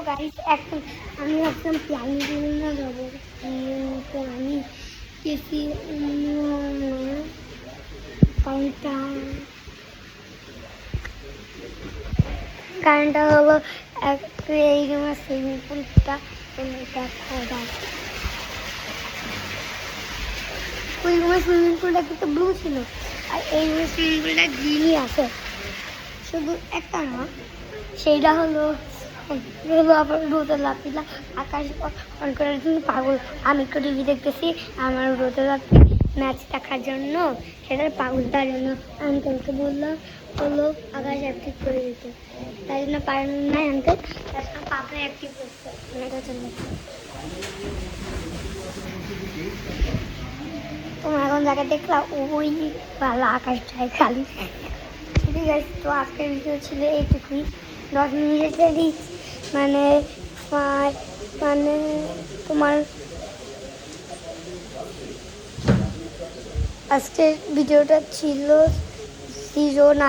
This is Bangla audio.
গাইস এখন আমি ভাবছিলাম প্ল্যানিং না যাবো, তো আমি গেছি কারণটা হলো এই রুমের সুইমিং পুলটা দেখো ওই রুমের সুইমিং পুলটা কিন্তু ব্লু ছিল আর এই রুমের সুইমিং পুলটা গ্রিনই আছে, শুধু একটা না, সেইটা হলো আবার রোদে লাফিলা আকাশ অন করার জন্য পাগল। আমি একটু টিভি দেখতেছি, আমার রোদে লাফি ম্যাচ দেখার জন্য, সেটার পাগল। তার জন্য আঙ্কেলকে বললাম হলো আকাশ অ্যাক্টিভ করে দিতে, তাই জন্য পারেন নাই আঙ্কেল, তার জন্য পাপা অ্যাক্টিভ করছে ওনার জন্য। তোমার এখন যাকে দেখলাম ওই ভালো আকাশটায় খালি। ঠিক আছে, তো আজকের ভিডিও ছিল এইটুকুই, 10 মিনিটেরই, মানে মানে তোমার আজকের ভিডিওটা ছিল 09